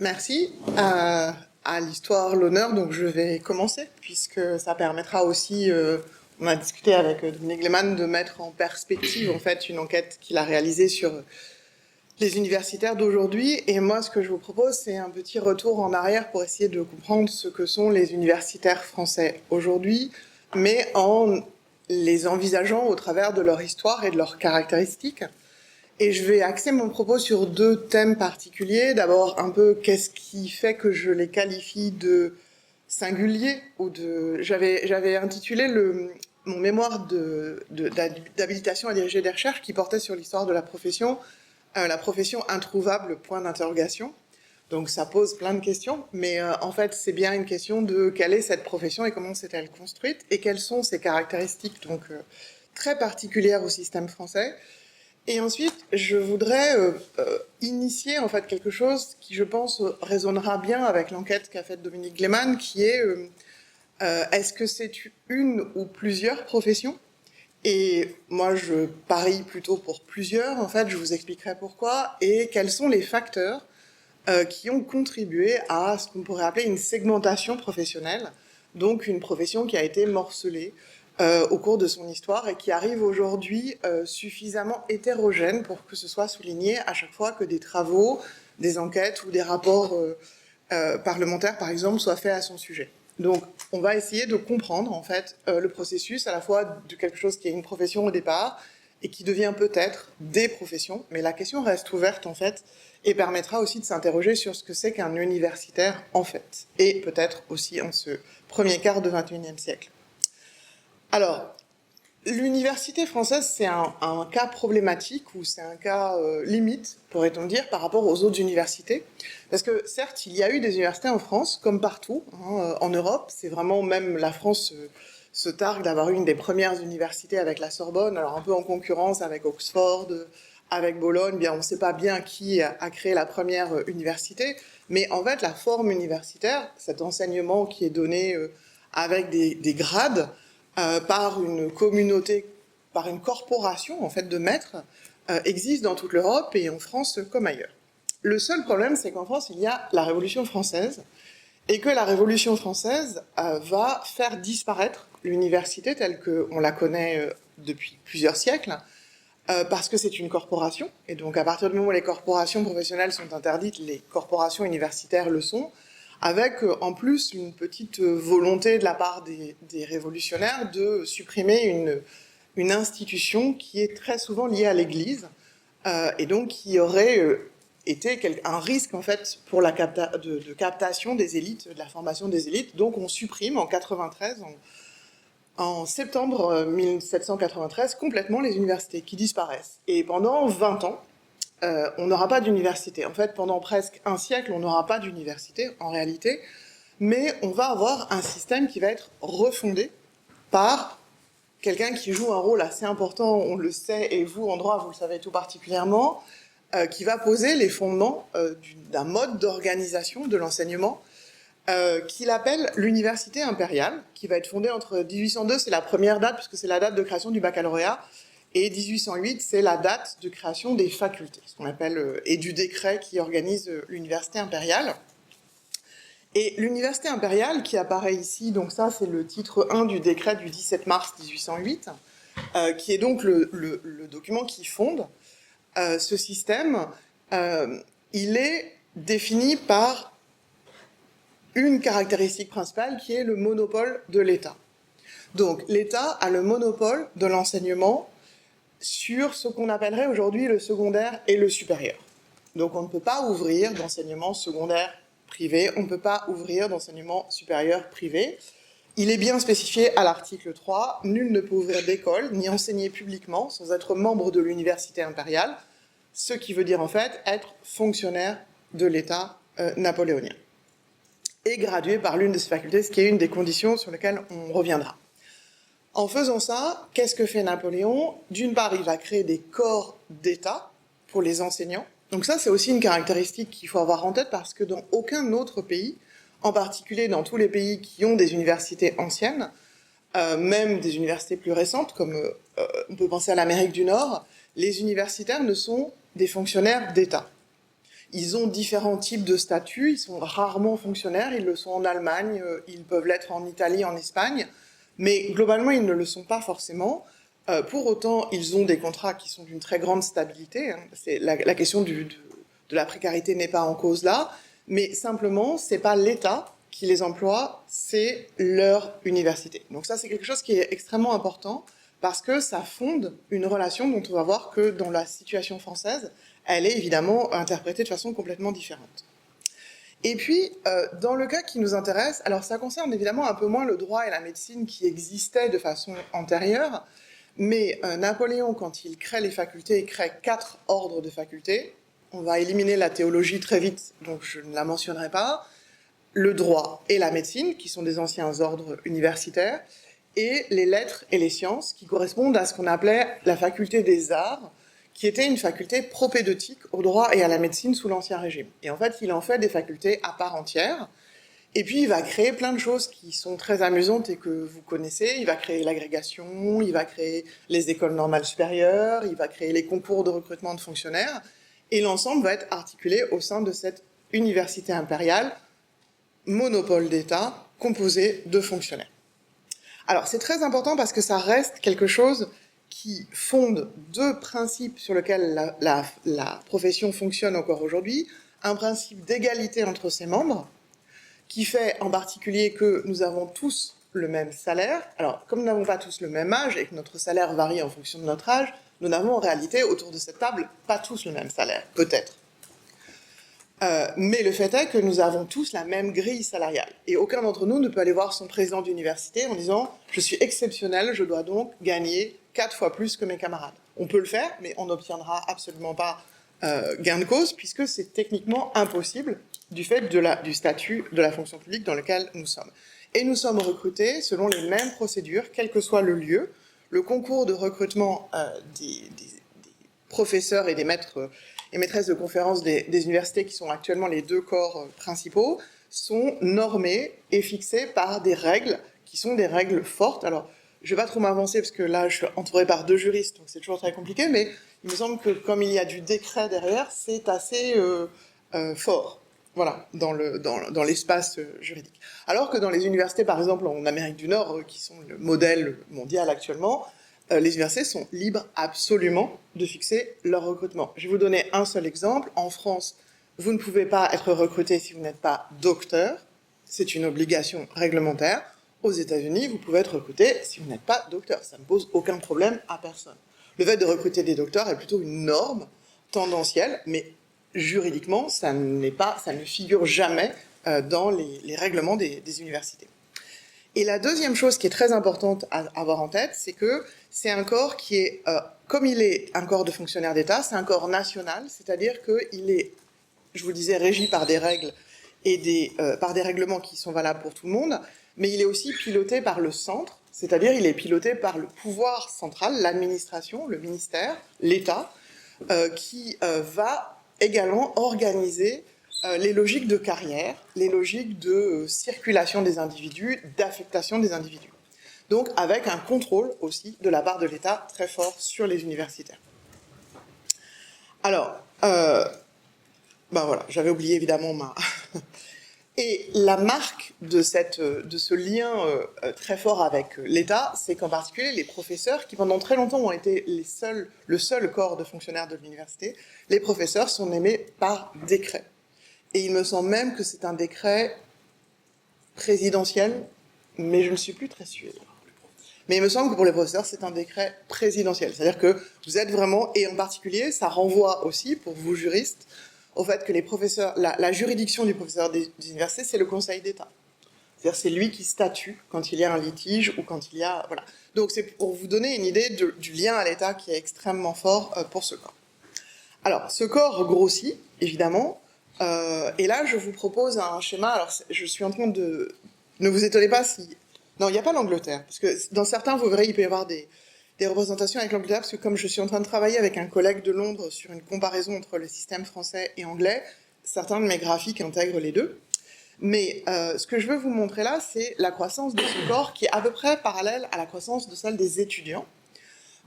Merci à l'histoire, l'honneur, donc je vais commencer, puisque ça permettra aussi, on a discuté avec Dominique Lehmann, de mettre en perspective en fait une enquête qu'il a réalisée sur les universitaires d'aujourd'hui. Et moi, ce que je vous propose, c'est un petit retour en arrière pour essayer de comprendre ce que sont les universitaires français aujourd'hui, mais en les envisageant au travers de leur histoire et de leurs caractéristiques. Et je vais axer mon propos sur deux thèmes particuliers. D'abord, un peu qu'est-ce qui fait que je les qualifie de singuliers ou de. J'avais intitulé mon mémoire d'habilitation à diriger des recherches qui portait sur l'histoire de la profession introuvable, point d'interrogation. Donc ça pose plein de questions, mais en fait c'est bien une question de quelle est cette profession et comment s'est-elle construite et quelles sont ses caractéristiques donc très particulières au système français. Et ensuite, je voudrais initier en fait quelque chose qui, je pense, résonnera bien avec l'enquête qu'a faite Dominique Lehmann, qui est est-ce que c'est une ou plusieurs professions? Et moi, je parie plutôt pour plusieurs. En fait, je vous expliquerai pourquoi et quels sont les facteurs qui ont contribué à ce qu'on pourrait appeler une segmentation professionnelle, donc une profession qui a été morcelée au cours de son histoire et qui arrive aujourd'hui suffisamment hétérogène pour que ce soit souligné à chaque fois que des travaux, des enquêtes ou des rapports parlementaires, par exemple, soient faits à son sujet. Donc, on va essayer de comprendre, en fait, le processus à la fois de quelque chose qui est une profession au départ et qui devient peut-être des professions, mais la question reste ouverte, en fait, et permettra aussi de s'interroger sur ce que c'est qu'un universitaire, en fait, et peut-être aussi en ce premier quart du XXIe siècle. Alors, l'université française, c'est un cas problématique ou c'est un cas limite, pourrait-on dire, par rapport aux autres universités. Parce que certes, il y a eu des universités en France, comme partout, en Europe. C'est vraiment même la France se targue d'avoir une des premières universités avec la Sorbonne, alors un peu en concurrence avec Oxford, avec Bologne. Bien, on ne sait pas bien qui a créé la première université, mais en fait, la forme universitaire, cet enseignement qui est donné avec des grades, par une communauté, par une corporation en fait de maîtres, existe dans toute l'Europe et en France comme ailleurs. Le seul problème, c'est qu'en France, il y a la Révolution française et que la Révolution française va faire disparaître l'université telle qu'on la connaît depuis plusieurs siècles, parce que c'est une corporation, et donc à partir du moment où les corporations professionnelles sont interdites, les corporations universitaires le sont, avec en plus une petite volonté de la part des révolutionnaires de supprimer une institution qui est très souvent liée à l'Église, et donc qui aurait été un risque en fait pour la de captation des élites, de la formation des élites. Donc on supprime en 93, en septembre 1793, complètement les universités qui disparaissent. Et pendant 20 ans, on n'aura pas d'université. En fait, pendant presque un siècle, on n'aura pas d'université, en réalité, mais on va avoir un système qui va être refondé par quelqu'un qui joue un rôle assez important, on le sait, et vous, en droit, vous le savez tout particulièrement, qui va poser les fondements d'un mode d'organisation de l'enseignement qu'il appelle l'université impériale, qui va être fondée entre 1802, c'est la première date, puisque c'est la date de création du baccalauréat, et 1808, c'est la date de création des facultés, ce qu'on appelle, et du décret qui organise l'université impériale. Et l'université impériale, qui apparaît ici, donc ça c'est le titre 1 du décret du 17 mars 1808, qui est donc le document qui fonde ce système, il est défini par une caractéristique principale qui est le monopole de l'État. Donc l'État a le monopole de l'enseignement sur ce qu'on appellerait aujourd'hui le secondaire et le supérieur. Donc on ne peut pas ouvrir d'enseignement secondaire privé, on ne peut pas ouvrir d'enseignement supérieur privé. Il est bien spécifié à l'article 3, nul ne peut ouvrir d'école ni enseigner publiquement sans être membre de l'université impériale, ce qui veut dire en fait être fonctionnaire de l'État napoléonien et gradué par l'une de ses facultés, ce qui est une des conditions sur lesquelles on reviendra. En faisant ça, qu'est-ce que fait Napoléon? D'une part, il va créer des corps d'État pour les enseignants. Donc ça, c'est aussi une caractéristique qu'il faut avoir en tête parce que dans aucun autre pays, en particulier dans tous les pays qui ont des universités anciennes, même des universités plus récentes, comme on peut penser à l'Amérique du Nord, les universitaires ne sont des fonctionnaires d'État. Ils ont différents types de statuts, ils sont rarement fonctionnaires, ils le sont en Allemagne, ils peuvent l'être en Italie, en Espagne, mais globalement, ils ne le sont pas forcément. Pour autant, ils ont des contrats qui sont d'une très grande stabilité. Hein. La question de la précarité n'est pas en cause là, mais simplement, c'est pas l'État qui les emploie, c'est leur université. Donc ça, c'est quelque chose qui est extrêmement important parce que ça fonde une relation dont on va voir que dans la situation française, elle est évidemment interprétée de façon complètement différente. Et puis, dans le cas qui nous intéresse, alors ça concerne évidemment un peu moins le droit et la médecine qui existaient de façon antérieure, mais Napoléon, quand il crée les facultés, il crée 4 ordres de facultés. On va éliminer la théologie très vite, donc je ne la mentionnerai pas. Le droit et la médecine, qui sont des anciens ordres universitaires, et les lettres et les sciences, qui correspondent à ce qu'on appelait la faculté des arts, qui était une faculté propédeutique au droit et à la médecine sous l'Ancien Régime. Et en fait, il en fait des facultés à part entière, et puis il va créer plein de choses qui sont très amusantes et que vous connaissez. Il va créer l'agrégation, il va créer les écoles normales supérieures, il va créer les concours de recrutement de fonctionnaires, et l'ensemble va être articulé au sein de cette université impériale, monopole d'État, composé de fonctionnaires. Alors c'est très important parce que ça reste quelque chose qui fonde 2 principes sur lesquels la profession fonctionne encore aujourd'hui. Un principe d'égalité entre ses membres, qui fait en particulier que nous avons tous le même salaire. Alors, comme nous n'avons pas tous le même âge et que notre salaire varie en fonction de notre âge, nous n'avons en réalité, autour de cette table, pas tous le même salaire, peut-être. Mais le fait est que nous avons tous la même grille salariale. Et aucun d'entre nous ne peut aller voir son président d'université en disant « je suis exceptionnel, je dois donc gagner 4 fois plus que mes camarades ». On peut le faire, mais on n'obtiendra absolument pas gain de cause, puisque c'est techniquement impossible du fait du statut de la fonction publique dans lequel nous sommes. Et nous sommes recrutés selon les mêmes procédures, quel que soit le lieu. Le concours de recrutement des professeurs et des maîtres et maîtresses de conférences des universités, qui sont actuellement les 2 corps principaux, sont normés et fixés par des règles qui sont des règles fortes. Alors, je ne vais pas trop m'avancer parce que là, je suis entourée par 2 juristes, donc c'est toujours très compliqué, mais il me semble que comme il y a du décret derrière, c'est assez fort, voilà, dans l'espace juridique. Alors que dans les universités, par exemple, en Amérique du Nord, qui sont le modèle mondial actuellement, les universités sont libres absolument de fixer leur recrutement. Je vais vous donner un seul exemple. En France, vous ne pouvez pas être recruté si vous n'êtes pas docteur. C'est une obligation réglementaire. Aux États-Unis, vous pouvez être recruté si vous n'êtes pas docteur. Ça ne pose aucun problème à personne. Le fait de recruter des docteurs est plutôt une norme tendancielle, mais juridiquement, ça ne figure jamais dans les règlements des universités. Et la deuxième chose qui est très importante à avoir en tête, c'est que c'est un corps qui est, comme il est un corps de fonctionnaires d'État, c'est un corps national, c'est-à-dire qu'il est, je vous le disais, régi par des règles et par des règlements qui sont valables pour tout le monde, mais il est aussi piloté par le centre, c'est-à-dire il est piloté par le pouvoir central, l'administration, le ministère, l'État, qui va également organiser les logiques de carrière, les logiques de circulation des individus, d'affectation des individus. Donc avec un contrôle aussi de la part de l'État très fort sur les universitaires. Alors, ben voilà, j'avais oublié évidemment ma... Et la marque de ce lien très fort avec l'État, c'est qu'en particulier les professeurs, qui pendant très longtemps ont été le seul corps de fonctionnaires de l'université, les professeurs sont nommés par décret. Et il me semble même que c'est un décret présidentiel, mais je ne suis plus très sûre. Mais il me semble que pour les professeurs, c'est un décret présidentiel. C'est-à-dire que vous êtes vraiment, et en particulier, ça renvoie aussi, pour vous juristes, au fait que les professeurs, la juridiction du professeur des universités, c'est le Conseil d'État. C'est-à-dire c'est lui qui statue quand il y a un litige ou quand il y a... Voilà. Donc c'est pour vous donner une idée du lien à l'État qui est extrêmement fort pour ce corps. Alors, ce corps grossit, évidemment, et là, je vous propose un schéma. Alors, je suis en train de... Ne vous étonnez pas si... Non, il n'y a pas l'Angleterre, parce que dans certains, vous verrez, il peut y avoir des représentations avec l'Angleterre, parce que comme je suis en train de travailler avec un collègue de Londres sur une comparaison entre le système français et anglais, certains de mes graphiques intègrent les deux. Mais ce que je veux vous montrer là, c'est la croissance de ce corps qui est à peu près parallèle à la croissance de celle des étudiants.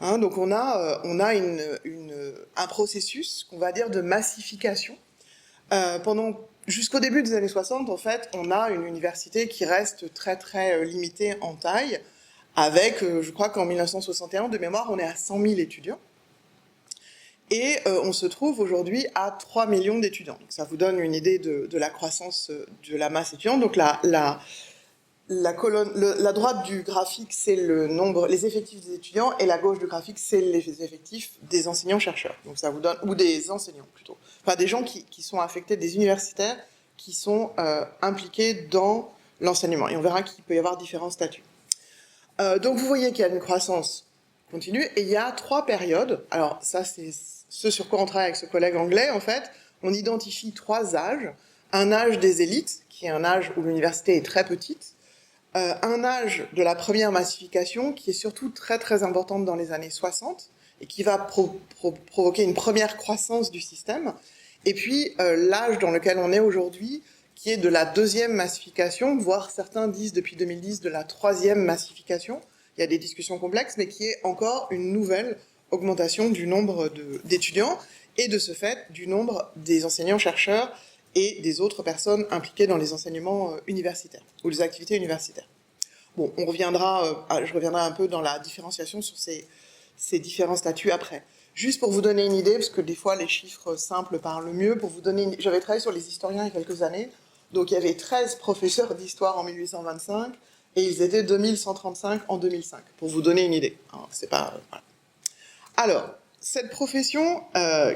Hein, donc on a un processus, qu'on va dire, de massification Jusqu'au début des années 60, en fait, on a une université qui reste très très limitée en taille, avec, je crois qu'en 1961, de mémoire, on est à 100 000 étudiants. Et on se trouve aujourd'hui à 3 millions d'étudiants. Donc ça vous donne une idée de la croissance de la masse étudiante. Donc la droite du graphique, c'est le nombre, les effectifs des étudiants, et la gauche du graphique, c'est les effectifs des enseignants-chercheurs. Donc ça vous donne, ou des enseignants plutôt. Enfin, des gens qui sont affectés, des universitaires qui sont impliqués dans l'enseignement. Et on verra qu'il peut y avoir différents statuts. Donc vous voyez qu'il y a une croissance continue, et il y a 3 périodes. Alors ça, c'est ce sur quoi on travaille avec ce collègue anglais, en fait. On identifie 3 âges. Un âge des élites, qui est un âge où l'université est très petite. Un âge de la première massification, qui est surtout très très importante dans les années 60, et qui va provoquer une première croissance du système. Et puis l'âge dans lequel on est aujourd'hui, qui est de la deuxième massification, voire certains disent depuis 2010 de la troisième massification. Il y a des discussions complexes, mais qui est encore une nouvelle augmentation du nombre d'étudiants, et de ce fait du nombre des enseignants-chercheurs et des autres personnes impliquées dans les enseignements universitaires, ou les activités universitaires. Bon, je reviendrai un peu dans la différenciation sur ces différents statuts après. Juste pour vous donner une idée, parce que des fois les chiffres simples parlent mieux, j'avais travaillé sur les historiens il y a quelques années, donc il y avait 13 professeurs d'histoire en 1825, et ils étaient 2135 en 2005, pour vous donner une idée. Alors, c'est pas... voilà. Alors, cette profession,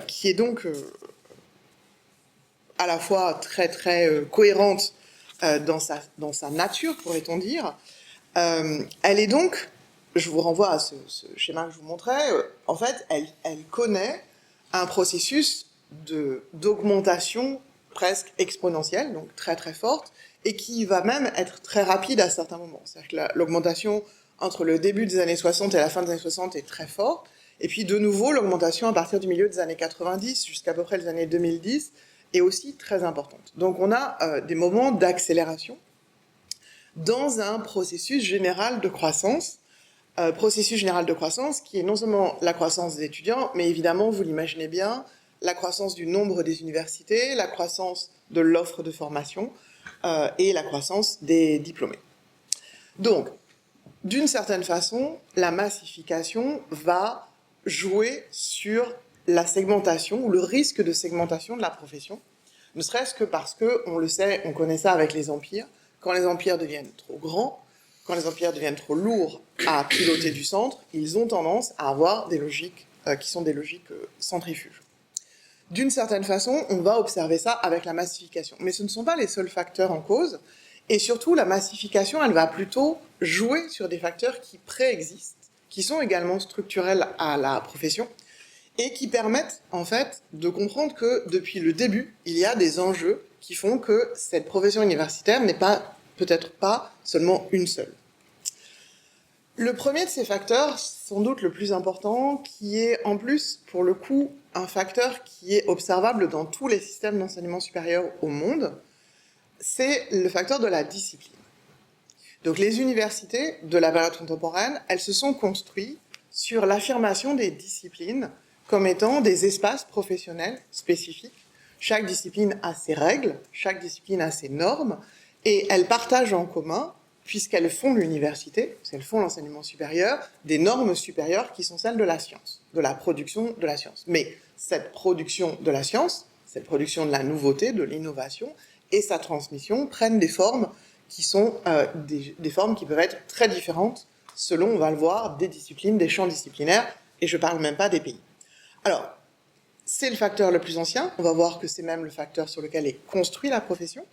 qui est donc à la fois très très cohérente dans sa nature, pourrait-on dire, elle est donc, je vous renvoie à ce schéma que je vous montrais, en fait, elle connaît un processus d'augmentation presque exponentielle, donc très très forte, et qui va même être très rapide à certains moments. C'est-à-dire que l'augmentation entre le début des années 60 et la fin des années 60 est très forte, et puis de nouveau, l'augmentation à partir du milieu des années 90 jusqu'à peu près les années 2010 est aussi très importante. Donc on a des moments d'accélération dans un processus général de croissance, qui est non seulement la croissance des étudiants, mais évidemment, vous l'imaginez bien, la croissance du nombre des universités, la croissance de l'offre de formation et la croissance des diplômés. Donc, d'une certaine façon, la massification va jouer sur la segmentation ou le risque de segmentation de la profession, ne serait-ce que parce que, on le sait, on connaît ça avec les empires, quand les empires deviennent trop grands, quand les empires deviennent trop lourds à piloter du centre, ils ont tendance à avoir des logiques qui sont des logiques centrifuges. D'une certaine façon, on va observer ça avec la massification. Mais ce ne sont pas les seuls facteurs en cause, et surtout la massification, elle va plutôt jouer sur des facteurs qui préexistent, qui sont également structurels à la profession, et qui permettent en fait de comprendre que depuis le début, il y a des enjeux qui font que cette profession universitaire n'est peut-être pas seulement une seule. Le premier de ces facteurs, sans doute le plus important, qui est en plus, pour le coup, un facteur qui est observable dans tous les systèmes d'enseignement supérieur au monde, c'est le facteur de la discipline. Donc les universités de la période contemporaine, elles se sont construites sur l'affirmation des disciplines comme étant des espaces professionnels spécifiques. Chaque discipline a ses règles, chaque discipline a ses normes, et elles partagent en commun, puisqu'elles font l'université, puisqu'elles font l'enseignement supérieur, des normes supérieures qui sont celles de la science, de la production de la science. Mais cette production de la science, cette production de la nouveauté, de l'innovation, et sa transmission prennent des formes qui sont des formes qui peuvent être très différentes selon, on va le voir, des disciplines, des champs disciplinaires, et je ne parle même pas des pays. Alors, c'est le facteur le plus ancien, on va voir que c'est même le facteur sur lequel est construite la profession.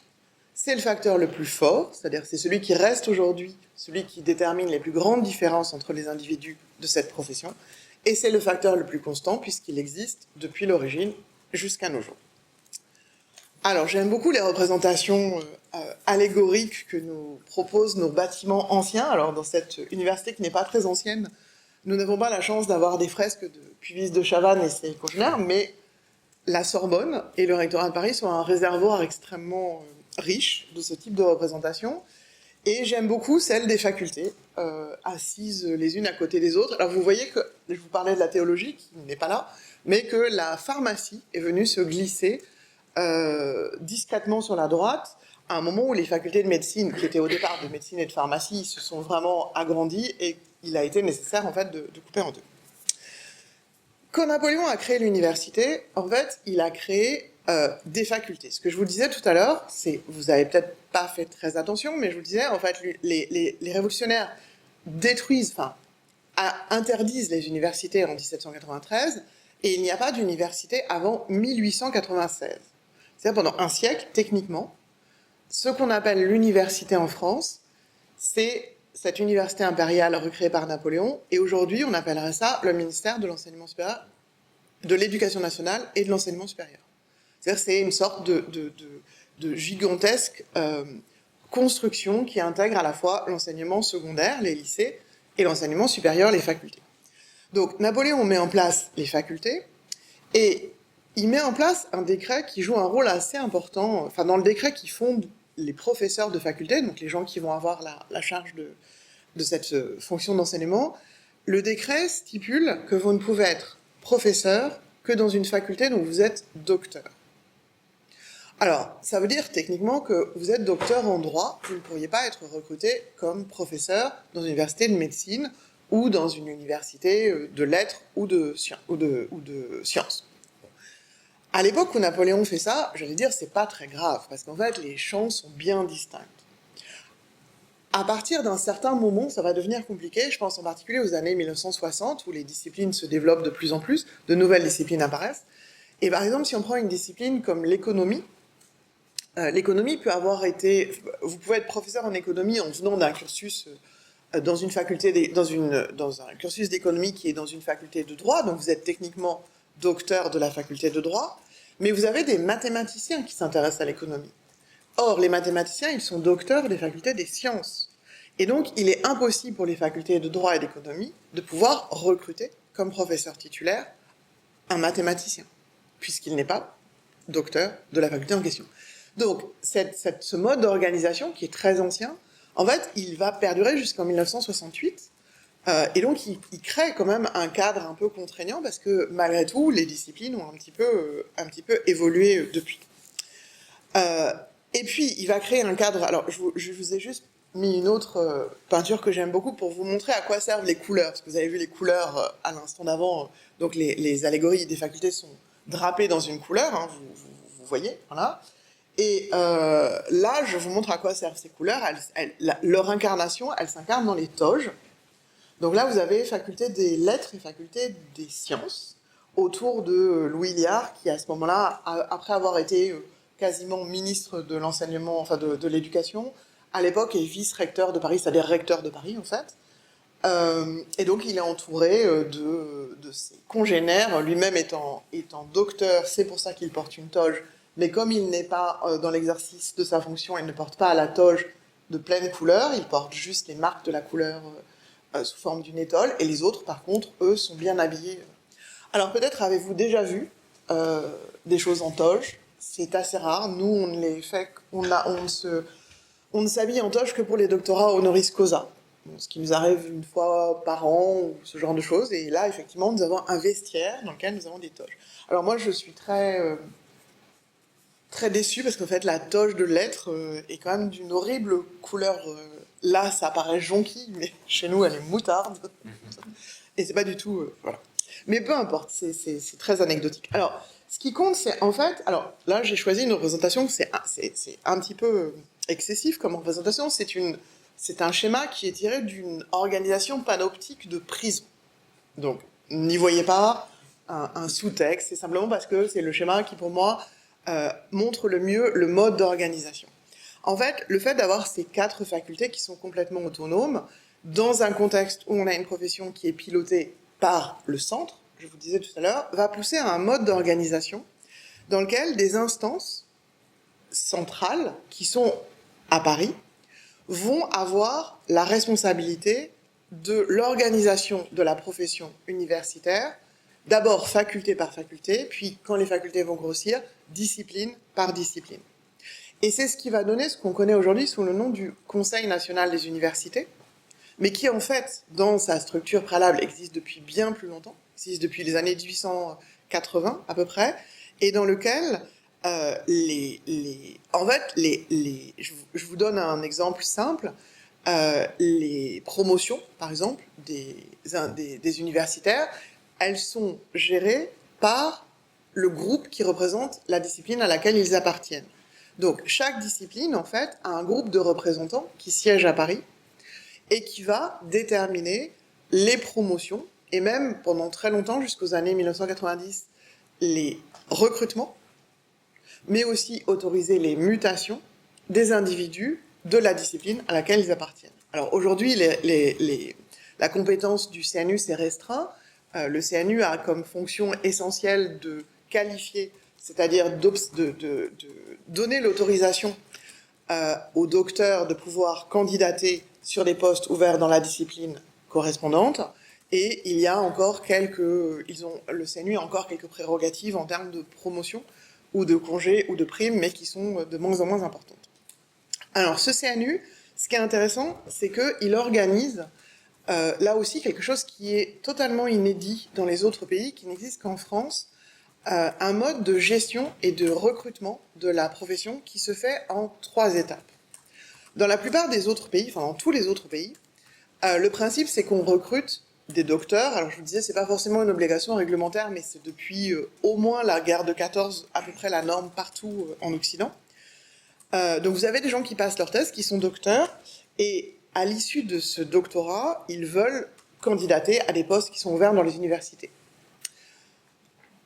C'est le facteur le plus fort, c'est-à-dire c'est celui qui reste aujourd'hui, celui qui détermine les plus grandes différences entre les individus de cette profession, et c'est le facteur le plus constant puisqu'il existe depuis l'origine jusqu'à nos jours. Alors j'aime beaucoup les représentations allégoriques que nous proposent nos bâtiments anciens. Alors dans cette université qui n'est pas très ancienne, nous n'avons pas la chance d'avoir des fresques de Puvis de Chavannes et ses congénères, mais la Sorbonne et le rectorat de Paris sont un réservoir extrêmement riche de ce type de représentation. Et j'aime beaucoup celle des facultés, assises les unes à côté des autres. Alors vous voyez que, je vous parlais de la théologie, qui n'est pas là, mais que la pharmacie est venue se glisser discrètement sur la droite, à un moment où les facultés de médecine, qui étaient au départ de médecine et de pharmacie, se sont vraiment agrandies et il a été nécessaire en fait de couper en deux. Quand Napoléon a créé l'université, en fait, il a créé des facultés. Ce que je vous disais tout à l'heure, c'est, vous avez peut-être pas fait très attention, mais je vous disais, en fait, les révolutionnaires détruisent, enfin, interdisent les universités en 1793, et il n'y a pas d'université avant 1896. C'est-à-dire pendant un siècle, techniquement, ce qu'on appelle l'université en France, c'est cette université impériale recréée par Napoléon, et aujourd'hui, on appellerait ça le ministère de l'enseignement supérieur, de l'éducation nationale et de l'enseignement supérieur. C'est-à-dire c'est une sorte de gigantesque construction qui intègre à la fois l'enseignement secondaire, les lycées, et l'enseignement supérieur, les facultés. Donc Napoléon met en place les facultés, et il met en place un décret qui joue un rôle assez important, enfin dans le décret qui fonde les professeurs de faculté, donc les gens qui vont avoir la charge de cette fonction d'enseignement, le décret stipule que vous ne pouvez être professeur que dans une faculté dont vous êtes docteur. Alors, ça veut dire techniquement que vous êtes docteur en droit, vous ne pourriez pas être recruté comme professeur dans une université de médecine ou dans une université de lettres ou de sciences. À l'époque où Napoléon fait ça, j'allais dire, c'est pas très grave, parce qu'en fait, les champs sont bien distincts. À partir d'un certain moment, ça va devenir compliqué, je pense en particulier aux années 1960, où les disciplines se développent de plus en plus, de nouvelles disciplines apparaissent. Et par exemple, si on prend une discipline comme l'économie, l'économie peut avoir été... Vous pouvez être professeur en économie en venant d'un cursus dans une faculté, dans un cursus d'économie qui est dans une faculté de droit, donc vous êtes techniquement docteur de la faculté de droit, mais vous avez des mathématiciens qui s'intéressent à l'économie. Or, les mathématiciens, ils sont docteurs des facultés des sciences. Et donc, il est impossible pour les facultés de droit et d'économie de pouvoir recruter comme professeur titulaire un mathématicien, puisqu'il n'est pas docteur de la faculté en question. Donc, ce mode d'organisation, qui est très ancien, en fait, il va perdurer jusqu'en 1968, et donc il crée quand même un cadre un peu contraignant, parce que malgré tout, les disciplines ont un petit peu évolué depuis. Et puis, il va créer un cadre... Alors, je vous ai juste mis une autre peinture que j'aime beaucoup pour vous montrer à quoi servent les couleurs. Parce que vous avez vu les couleurs à l'instant d'avant. Donc, les allégories des facultés sont drapées dans une couleur, hein, vous voyez, voilà. Et là, je vous montre à quoi servent ces couleurs. Leur incarnation, elle s'incarne dans les toges. Donc là, vous avez faculté des lettres et faculté des sciences, autour de Louis Liard, qui à ce moment-là, après avoir été... quasiment ministre de l'enseignement, enfin de l'éducation, à l'époque est vice-recteur de Paris, c'est-à-dire recteur de Paris en fait. Et donc il est entouré de ses congénères, lui-même étant docteur, c'est pour ça qu'il porte une toge, mais comme il n'est pas dans l'exercice de sa fonction, il ne porte pas la toge de pleine couleur, il porte juste les marques de la couleur sous forme d'une étole, et les autres par contre, eux, sont bien habillés. Alors peut-être avez-vous déjà vu des choses en toge. C'est assez rare. Nous, on ne les fait, on ne s'habille en toge que pour les doctorats honoris causa. Ce qui nous arrive une fois par an, ou ce genre de choses. Et là, effectivement, nous avons un vestiaire dans lequel nous avons des toges. Alors moi, je suis très déçue parce qu'en fait, la toge de lettres est quand même d'une horrible couleur. Là, ça paraît jonquille, mais chez nous, elle est moutarde. Et c'est pas du tout... voilà. Mais peu importe, c'est très anecdotique. Alors, ce qui compte, c'est en fait... Alors, là, j'ai choisi une représentation, c'est un petit peu excessif comme représentation. C'est un schéma qui est tiré d'une organisation panoptique de prison. Donc, n'y voyez pas un sous-texte, c'est simplement parce que c'est le schéma qui, pour moi, montre le mieux le mode d'organisation. En fait, le fait d'avoir ces 4 facultés qui sont complètement autonomes, dans un contexte où on a une profession qui est pilotée par le centre, je vous disais tout à l'heure, va pousser à un mode d'organisation dans lequel des instances centrales, qui sont à Paris, vont avoir la responsabilité de l'organisation de la profession universitaire, d'abord faculté par faculté, puis quand les facultés vont grossir, discipline par discipline. Et c'est ce qui va donner ce qu'on connaît aujourd'hui sous le nom du Conseil national des universités, mais qui en fait, dans sa structure préalable, existe depuis bien plus longtemps, existe depuis les années 1880 à peu près, et dans lequel En fait, je vous donne un exemple simple. Les promotions, par exemple, des universitaires, elles sont gérées par le groupe qui représente la discipline à laquelle ils appartiennent. Donc, chaque discipline, en fait, a un groupe de représentants qui siègent à Paris et qui va déterminer les promotions, et même pendant très longtemps, jusqu'aux années 1990, les recrutements, mais aussi autoriser les mutations des individus de la discipline à laquelle ils appartiennent. Alors aujourd'hui, la compétence du CNU s'est restreinte. Le CNU a comme fonction essentielle de qualifier, c'est-à-dire de donner l'autorisation aux docteurs de pouvoir candidater sur des postes ouverts dans la discipline correspondante. Et il y a encore le CNU a encore quelques prérogatives en termes de promotion ou de congés ou de primes, mais qui sont de moins en moins importantes. Alors, ce CNU, ce qui est intéressant, c'est qu'il organise là aussi quelque chose qui est totalement inédit dans les autres pays, qui n'existe qu'en France, un mode de gestion et de recrutement de la profession qui se fait en 3 étapes. Dans la plupart des autres pays, enfin dans tous les autres pays, le principe c'est qu'on recrute des docteurs. Alors je vous disais, c'est pas forcément une obligation réglementaire, mais c'est depuis au moins la guerre de 14 à peu près la norme partout en Occident. Donc vous avez des gens qui passent leur thèse, qui sont docteurs, et à l'issue de ce doctorat, ils veulent candidater à des postes qui sont ouverts dans les universités.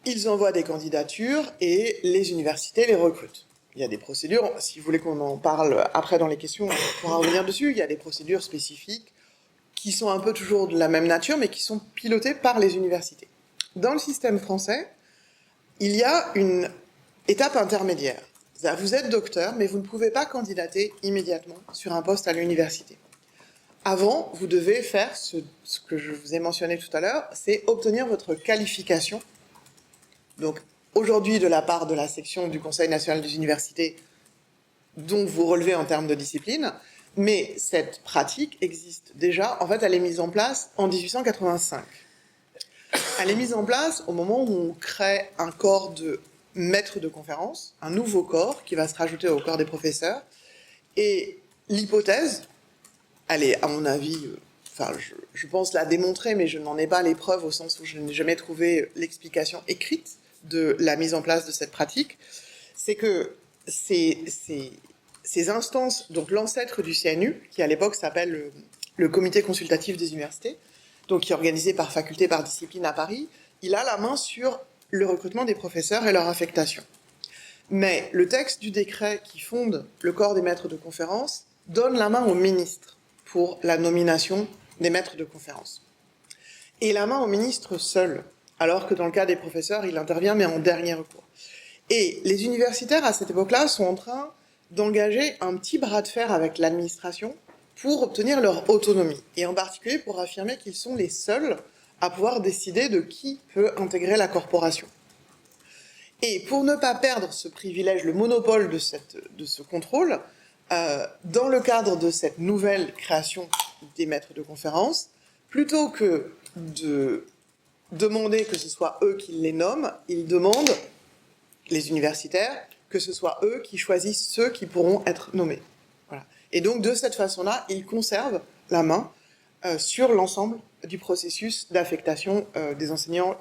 Ils envoient des candidatures et les universités les recrutent. Il y a des procédures, si vous voulez qu'on en parle après dans les questions, on pourra revenir dessus, il y a des procédures spécifiques qui sont un peu toujours de la même nature, mais qui sont pilotées par les universités. Dans le système français, il y a une étape intermédiaire. Vous êtes docteur, mais vous ne pouvez pas candidater immédiatement sur un poste à l'université. Avant, vous devez faire ce que je vous ai mentionné tout à l'heure, c'est obtenir votre qualification. Donc, aujourd'hui, de la part de la section du Conseil national des universités, dont vous relevez en termes de discipline, mais cette pratique existe déjà. En fait, elle est mise en place en 1885. Elle est mise en place au moment où on crée un corps de maître de conférence, un nouveau corps qui va se rajouter au corps des professeurs. Et l'hypothèse, elle est, à mon avis, je pense la démontrer, mais je n'en ai pas les preuves au sens où je n'ai jamais trouvé l'explication écrite de la mise en place de cette pratique, c'est que ces instances, donc l'ancêtre du CNU, qui à l'époque s'appelle le Comité consultatif des universités, donc qui est organisé par faculté, par discipline à Paris, il a la main sur le recrutement des professeurs et leur affectation. Mais le texte du décret qui fonde le corps des maîtres de conférence donne la main au ministre pour la nomination des maîtres de conférence. Et la main au ministre seul, alors que dans le cas des professeurs, il intervient, mais en dernier recours. Et les universitaires, à cette époque-là, sont en train d'engager un petit bras de fer avec l'administration pour obtenir leur autonomie, et en particulier pour affirmer qu'ils sont les seuls à pouvoir décider de qui peut intégrer la corporation. Et pour ne pas perdre ce privilège, le monopole de ce contrôle, dans le cadre de cette nouvelle création des maîtres de conférence, plutôt que de demander que ce soit eux qui les nomment, ils demandent, les universitaires, que ce soit eux qui choisissent ceux qui pourront être nommés. Voilà. Et donc, de cette façon-là, ils conservent la main sur l'ensemble du processus d'affectation des enseignants,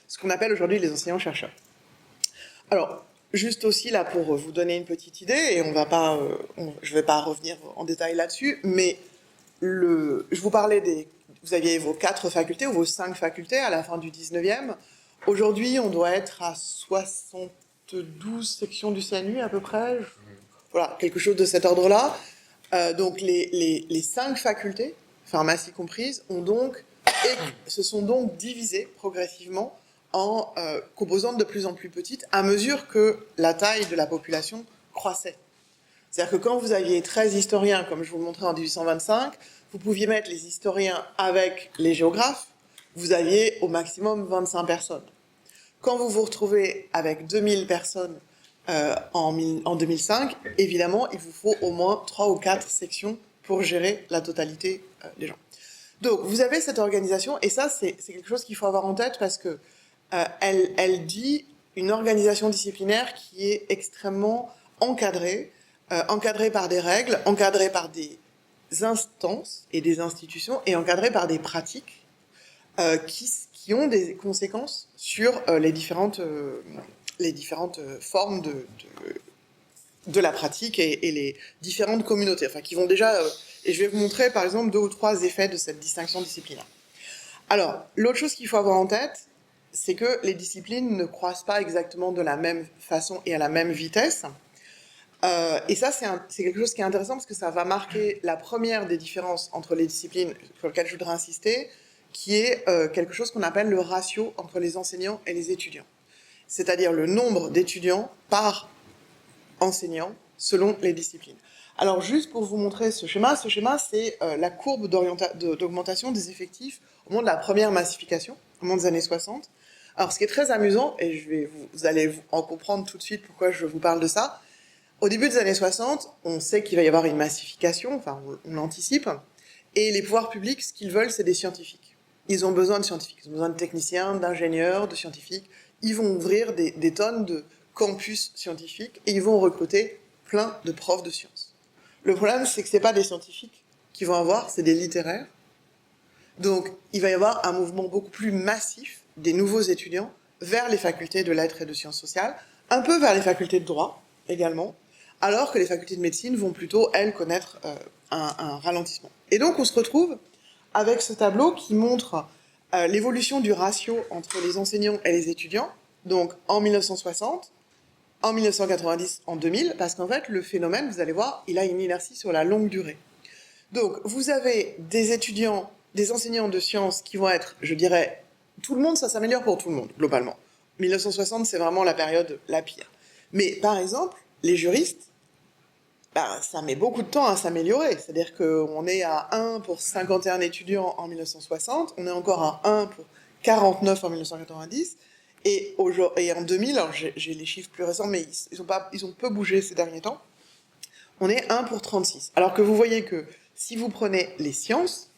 ce qu'on appelle aujourd'hui les enseignants-chercheurs. Alors, juste aussi là pour vous donner une petite idée, et je ne vais pas revenir en détail là-dessus, mais je vous parlais vous aviez vos 4 facultés ou vos 5 facultés à la fin du 19e. Aujourd'hui, on doit être à 72 sections du CNU à peu près. Voilà, quelque chose de cet ordre-là. Donc les 5 facultés, pharmacie comprise, se sont donc divisées progressivement en composantes de plus en plus petites à mesure que la taille de la population croissait. C'est-à-dire que quand vous aviez 13 historiens, comme je vous le montrais en 1825, vous pouviez mettre les historiens avec les géographes, vous aviez au maximum 25 personnes. Quand vous vous retrouvez avec 2000 personnes en 2005, évidemment, il vous faut au moins 3 ou 4 sections pour gérer la totalité des gens. Donc, vous avez cette organisation, et ça, c'est quelque chose qu'il faut avoir en tête parce que elle dit une organisation disciplinaire qui est extrêmement encadrée, encadrée par des règles, encadrée par des instances et des institutions, et encadrée par des pratiques qui ont des conséquences sur les différentes formes de la pratique et les différentes communautés, enfin qui vont déjà... et je vais vous montrer par exemple 2 ou 3 effets de cette distinction disciplinaire. Alors, l'autre chose qu'il faut avoir en tête, c'est que les disciplines ne croissent pas exactement de la même façon et à la même vitesse. Et ça, c'est quelque chose qui est intéressant parce que ça va marquer la première des différences entre les disciplines sur lesquelles je voudrais insister, qui est quelque chose qu'on appelle le ratio entre les enseignants et les étudiants. C'est-à-dire le nombre d'étudiants par enseignant selon les disciplines. Alors juste pour vous montrer ce schéma c'est la courbe d'augmentation des effectifs au moment de la première massification, au moment des années 60. Alors ce qui est très amusant, et vous allez en comprendre tout de suite pourquoi je vous parle de ça, au début des années 60, on sait qu'il va y avoir une massification, enfin on l'anticipe, et les pouvoirs publics, ce qu'ils veulent, c'est des scientifiques. Ils ont besoin de scientifiques, ils ont besoin de techniciens, d'ingénieurs, de scientifiques. Ils vont ouvrir des tonnes de campus scientifiques et ils vont recruter plein de profs de sciences. Le problème, c'est que ce n'est pas des scientifiques qu'ils vont avoir, c'est des littéraires. Donc, il va y avoir un mouvement beaucoup plus massif des nouveaux étudiants vers les facultés de lettres et de sciences sociales, un peu vers les facultés de droit également, alors que les facultés de médecine vont plutôt, elles, connaître un ralentissement. Et donc, on se retrouve avec ce tableau qui montre l'évolution du ratio entre les enseignants et les étudiants, donc en 1960, en 1990, en 2000, parce qu'en fait, le phénomène, vous allez voir, il a une inertie sur la longue durée. Donc, vous avez des étudiants, des enseignants de sciences qui vont être, je dirais, tout le monde, ça s'améliore pour tout le monde, globalement. 1960, c'est vraiment la période la pire. Mais, par exemple, les juristes, ça met beaucoup de temps à s'améliorer. C'est-à-dire qu'on est à 1 pour 51 étudiants en 1960, on est encore à 1 pour 49 en 1990, et en 2000, alors j'ai les chiffres plus récents, mais ils ont peu bougé ces derniers temps, on est 1 pour 36. Alors que vous voyez que si vous prenez les sciences,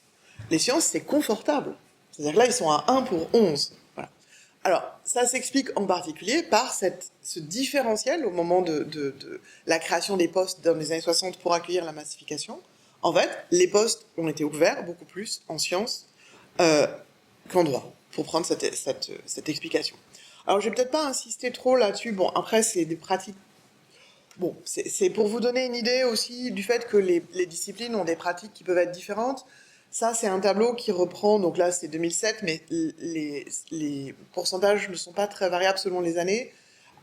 c'est confortable. C'est-à-dire que là, ils sont à 1 pour 11. Voilà. Alors, ça s'explique en particulier par ce différentiel au moment de la création des postes dans les années 60 pour accueillir la massification. En fait, les postes ont été ouverts beaucoup plus en sciences qu'en droit, pour prendre cette explication. Alors, je vais peut-être pas insister trop là-dessus. Bon, après, c'est des pratiques. Bon, c'est pour vous donner une idée aussi du fait que les disciplines ont des pratiques qui peuvent être différentes. Ça, c'est un tableau qui reprend, donc là c'est 2007, mais les pourcentages ne sont pas très variables selon les années.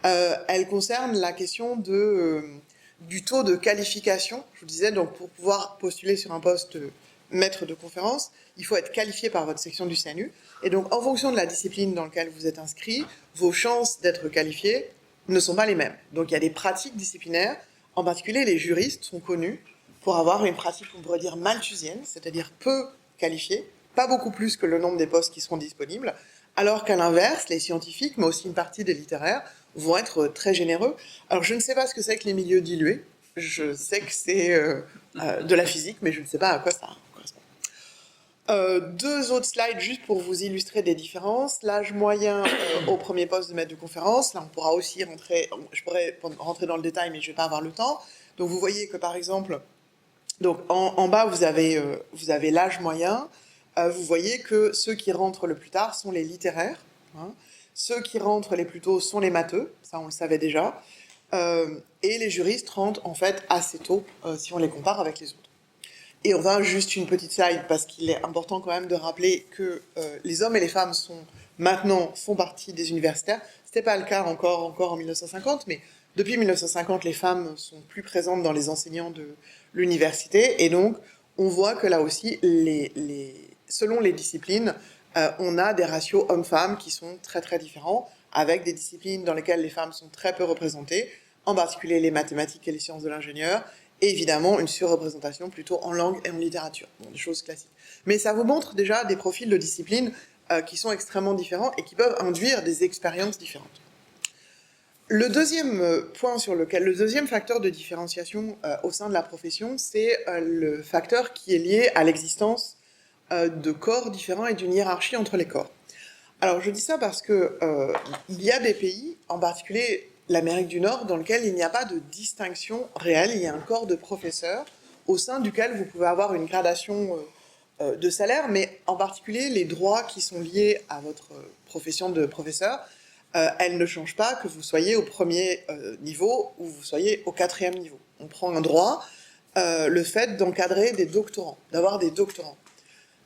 Elle concerne la question du taux de qualification. Je vous disais, donc pour pouvoir postuler sur un poste de maître de conférence, il faut être qualifié par votre section du CNU. Et donc en fonction de la discipline dans laquelle vous êtes inscrit, vos chances d'être qualifié ne sont pas les mêmes. Donc il y a des pratiques disciplinaires, en particulier les juristes sont connus pour avoir une pratique qu'on pourrait dire malthusienne, c'est-à-dire peu qualifiée, pas beaucoup plus que le nombre des postes qui seront disponibles, alors qu'à l'inverse, les scientifiques, mais aussi une partie des littéraires, vont être très généreux. Alors je ne sais pas ce que c'est que les milieux dilués, je sais que c'est de la physique, mais je ne sais pas à quoi ça correspond. 2 autres slides juste pour vous illustrer des différences. L'âge moyen au premier poste de maître de conférence, là on pourra aussi je pourrais rentrer dans le détail, mais je ne vais pas avoir le temps. Donc vous voyez que par exemple, donc en bas vous avez l'âge moyen. Vous voyez que ceux qui rentrent le plus tard sont les littéraires. Hein. Ceux qui rentrent les plus tôt sont les matheux, ça on le savait déjà. Et les juristes rentrent en fait assez tôt si on les compare avec les autres. Et enfin, juste une petite slide, parce qu'il est important quand même de rappeler que les hommes et les femmes font partie des universitaires. Ce n'était pas le cas encore en 1950, mais depuis 1950, les femmes sont plus présentes dans les enseignants de l'université. Et donc, on voit que là aussi, selon les disciplines, on a des ratios hommes-femmes qui sont très très différents, avec des disciplines dans lesquelles les femmes sont très peu représentées, en particulier les mathématiques et les sciences de l'ingénieur, et évidemment une surreprésentation plutôt en langue et en littérature, bon, des choses classiques. Mais ça vous montre déjà des profils de disciplines qui sont extrêmement différents et qui peuvent induire des expériences différentes. Le deuxième le deuxième facteur de différenciation au sein de la profession, c'est le facteur qui est lié à l'existence de corps différents et d'une hiérarchie entre les corps. Alors, je dis ça parce que il y a des pays, en particulier l'Amérique du Nord, dans lequel il n'y a pas de distinction réelle. Il y a un corps de professeurs au sein duquel vous pouvez avoir une gradation de salaire, mais en particulier les droits qui sont liés à votre profession de professeur, elles ne changent pas que vous soyez au premier niveau ou vous soyez au quatrième niveau. On prend un droit, le fait d'encadrer des doctorants, d'avoir des doctorants.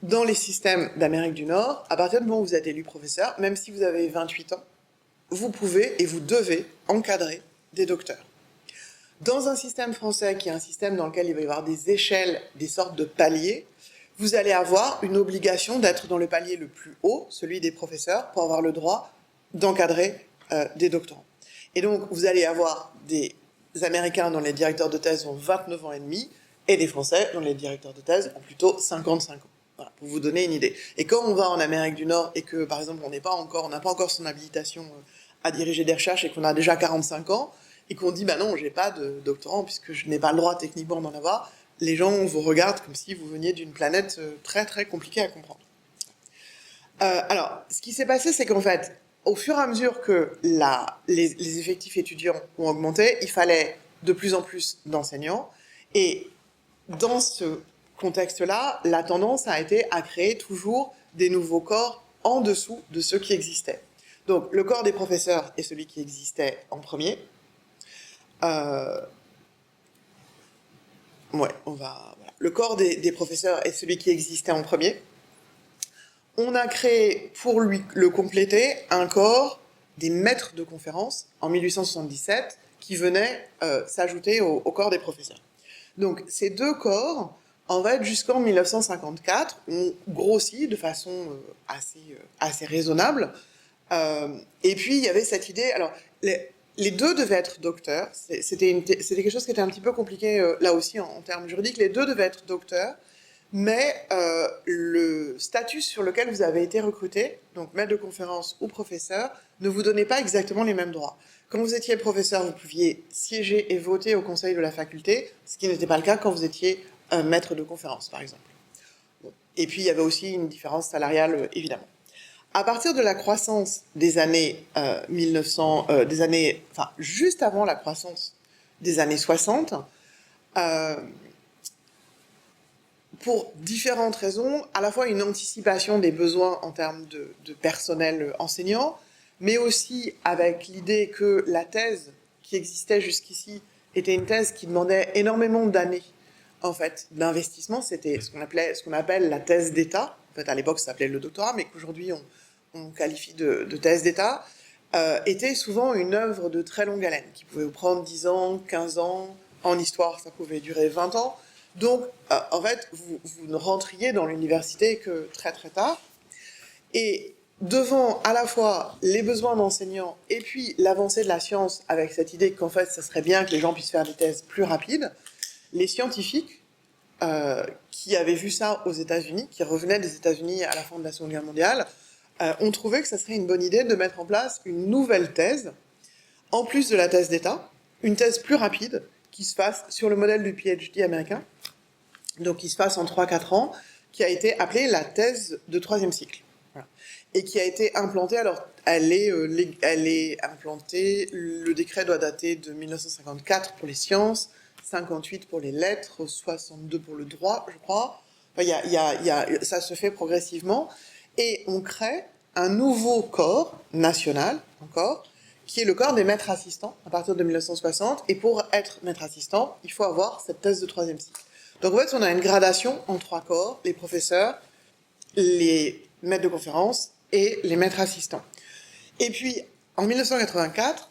Dans les systèmes d'Amérique du Nord, à partir du moment où vous êtes élu professeur, même si vous avez 28 ans, vous pouvez et vous devez encadrer des docteurs. Dans un système français qui est un système dans lequel il va y avoir des échelles, des sortes de paliers, vous allez avoir une obligation d'être dans le palier le plus haut, celui des professeurs, pour avoir le droit d'encadrer des doctorants. Et donc, vous allez avoir des Américains dont les directeurs de thèse ont 29 ans et demi, et des Français dont les directeurs de thèse ont plutôt 55 ans. Voilà, pour vous donner une idée. Et quand on va en Amérique du Nord et que, par exemple, on n'a pas encore son habilitation à diriger des recherches et qu'on a déjà 45 ans, et qu'on dit, bah non, j'ai pas de doctorant puisque je n'ai pas le droit techniquement d'en avoir, les gens vous regardent comme si vous veniez d'une planète très très compliquée à comprendre. Alors, ce qui s'est passé, c'est qu'en fait, au fur et à mesure que les effectifs étudiants ont augmenté, il fallait de plus en plus d'enseignants, et dans ce contexte-là, la tendance a été à créer toujours des nouveaux corps en dessous de ceux qui existaient. Donc, le corps des professeurs est celui qui existait en premier. Voilà. Le corps des professeurs est celui qui existait en premier. On a créé, pour le compléter, un corps des maîtres de conférences en 1877 qui venait s'ajouter au corps des professeurs. Donc, ces deux corps, en fait, jusqu'en 1954, ont grossi de façon assez raisonnable. Et puis, il y avait cette idée... Alors, les deux devaient être docteurs. C'était quelque chose qui était un petit peu compliqué, là aussi, en termes juridiques. Les deux devaient être docteurs, mais le statut sur lequel vous avez été recruté, donc maître de conférence ou professeur, ne vous donnait pas exactement les mêmes droits. Quand vous étiez professeur, vous pouviez siéger et voter au conseil de la faculté, ce qui n'était pas le cas quand vous étiez maître de conférence, par exemple. Bon. Et puis, il y avait aussi une différence salariale, évidemment. À partir de la croissance des années juste avant la croissance des années 60, pour différentes raisons, à la fois une anticipation des besoins en termes de personnel enseignant, mais aussi avec l'idée que la thèse qui existait jusqu'ici était une thèse qui demandait énormément d'années en fait, d'investissement. C'était ce qu'on appelle la thèse d'État. En fait, à l'époque, ça s'appelait le doctorat, mais qu'aujourd'hui, on qualifie de thèse d'État, était souvent une œuvre de très longue haleine, qui pouvait vous prendre 10 ans, 15 ans. En histoire, ça pouvait durer 20 ans. Donc, en fait, vous ne rentriez dans l'université que très très tard. Et devant à la fois les besoins d'enseignants et puis l'avancée de la science, avec cette idée qu'en fait, ça serait bien que les gens puissent faire des thèses plus rapides, les scientifiques qui avaient vu ça aux États-Unis, qui revenaient des États-Unis à la fin de la Seconde Guerre mondiale, ont trouvé que ça serait une bonne idée de mettre en place une nouvelle thèse, en plus de la thèse d'État, une thèse plus rapide, qui se fasse sur le modèle du PhD américain, donc qui se fasse en 3-4 ans, qui a été appelée la thèse de troisième cycle. Voilà. Et qui a été implantée, alors elle est implantée, le décret doit dater de 1954 pour les sciences, 58 pour les lettres, 62 pour le droit, je crois. Enfin, ça se fait progressivement. Et on crée un nouveau corps national, encore, qui est le corps des maîtres assistants, à partir de 1960. Et pour être maître assistant, il faut avoir cette thèse de troisième cycle. Donc en fait, on a une gradation en 3 corps, les professeurs, les maîtres de conférences et les maîtres assistants. Et puis, en 1984,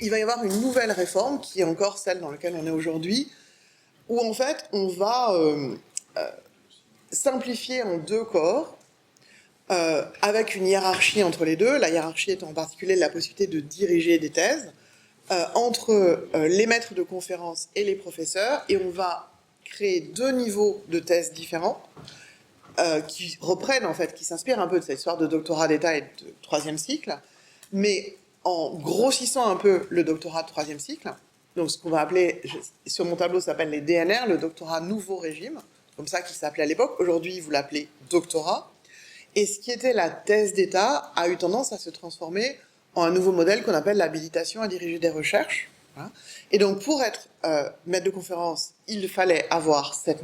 il va y avoir une nouvelle réforme, qui est encore celle dans laquelle on est aujourd'hui, où en fait, on va simplifier en 2 corps, avec une hiérarchie entre les deux, la hiérarchie étant en particulier la possibilité de diriger des thèses, entre les maîtres de conférences et les professeurs, et on va créer 2 niveaux de thèses différents, qui reprennent en fait, qui s'inspirent un peu de cette histoire de doctorat d'État et de troisième cycle, mais en grossissant un peu le doctorat de troisième cycle, donc ce qu'on va appeler, sur mon tableau ça s'appelle les DNR, le doctorat nouveau régime, comme ça qu'il s'appelait à l'époque, aujourd'hui vous l'appelez doctorat, Et ce qui était la thèse d'État a eu tendance à se transformer en un nouveau modèle qu'on appelle l'habilitation à diriger des recherches. Voilà. Et donc, pour être maître de conférence, il fallait avoir cette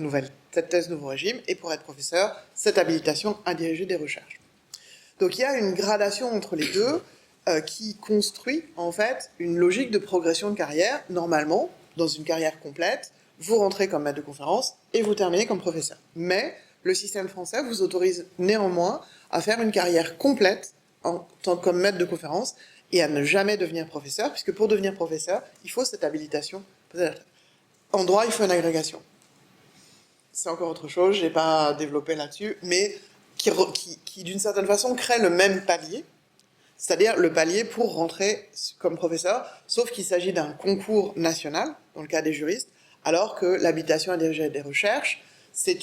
thèse nouveau régime, et pour être professeur, cette habilitation à diriger des recherches. Donc, il y a une gradation entre les deux qui construit, en fait, une logique de progression de carrière. Normalement, dans une carrière complète, vous rentrez comme maître de conférence et vous terminez comme professeur. Mais le système français vous autorise néanmoins à faire une carrière complète en tant que maître de conférence et à ne jamais devenir professeur, puisque pour devenir professeur, il faut cette habilitation. En droit, il faut une agrégation. C'est encore autre chose, je n'ai pas développé là-dessus, mais qui d'une certaine façon, crée le même palier, c'est-à-dire le palier pour rentrer comme professeur, sauf qu'il s'agit d'un concours national, dans le cas des juristes, alors que l'habilitation à diriger des recherches, c'est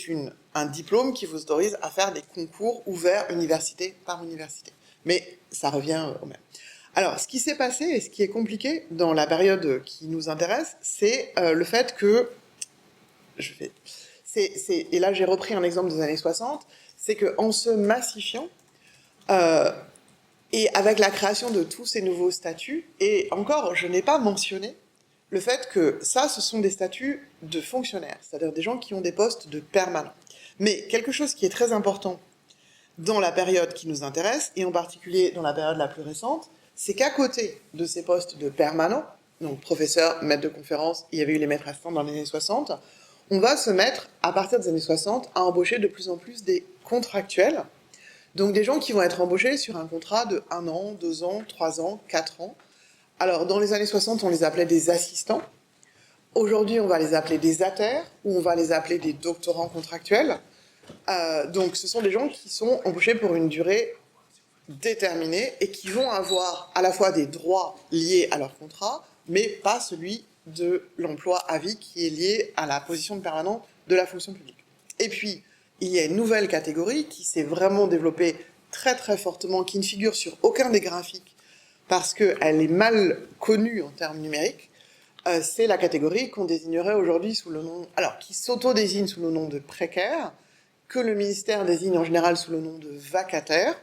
un diplôme qui vous autorise à faire des concours ouverts université par université. Mais ça revient au même. Alors, ce qui s'est passé et ce qui est compliqué dans la période qui nous intéresse, c'est le fait que... et là, j'ai repris un exemple des années 60, c'est qu'en se massifiant, et avec la création de tous ces nouveaux statuts, et encore, je n'ai pas mentionné le fait que ça, ce sont des statuts de fonctionnaires, c'est-à-dire des gens qui ont des postes de permanents. Mais quelque chose qui est très important dans la période qui nous intéresse, et en particulier dans la période la plus récente, c'est qu'à côté de ces postes de permanents, donc professeur, maître de conférence, il y avait eu les maîtres assistants dans les années 60, on va se mettre, à partir des années 60, à embaucher de plus en plus des contractuels, donc des gens qui vont être embauchés sur un contrat de 1 an, 2 ans, 3 ans, 4 ans. Alors, dans les années 60, on les appelait des assistants. Aujourd'hui, on va les appeler des ATER, ou on va les appeler des doctorants contractuels. Donc, ce sont des gens qui sont embauchés pour une durée déterminée et qui vont avoir à la fois des droits liés à leur contrat, mais pas celui de l'emploi à vie qui est lié à la position de permanent de la fonction publique. Et puis, il y a une nouvelle catégorie qui s'est vraiment développée très très fortement, qui ne figure sur aucun des graphiques parce qu'elle est mal connue en termes numériques, c'est la catégorie qu'on désignerait aujourd'hui sous le nom... Alors, qui s'auto-désigne sous le nom de précaire, que le ministère désigne en général sous le nom de vacataire,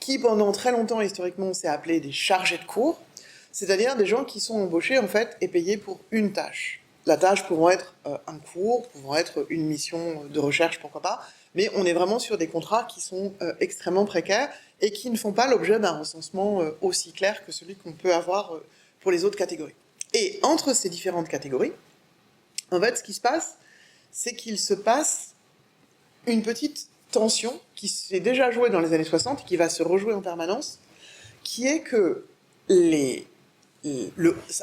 qui pendant très longtemps, historiquement, s'est appelé des chargés de cours, c'est-à-dire des gens qui sont embauchés en fait et payés pour une tâche. La tâche pouvant être un cours, pouvant être une mission de recherche, pourquoi pas, mais on est vraiment sur des contrats qui sont extrêmement précaires et qui ne font pas l'objet d'un recensement aussi clair que celui qu'on peut avoir pour les autres catégories. Et entre ces différentes catégories, en fait, ce qui se passe, c'est qu'il se passe une petite tension qui s'est déjà jouée dans les années 60 et qui va se rejouer en permanence, qui est que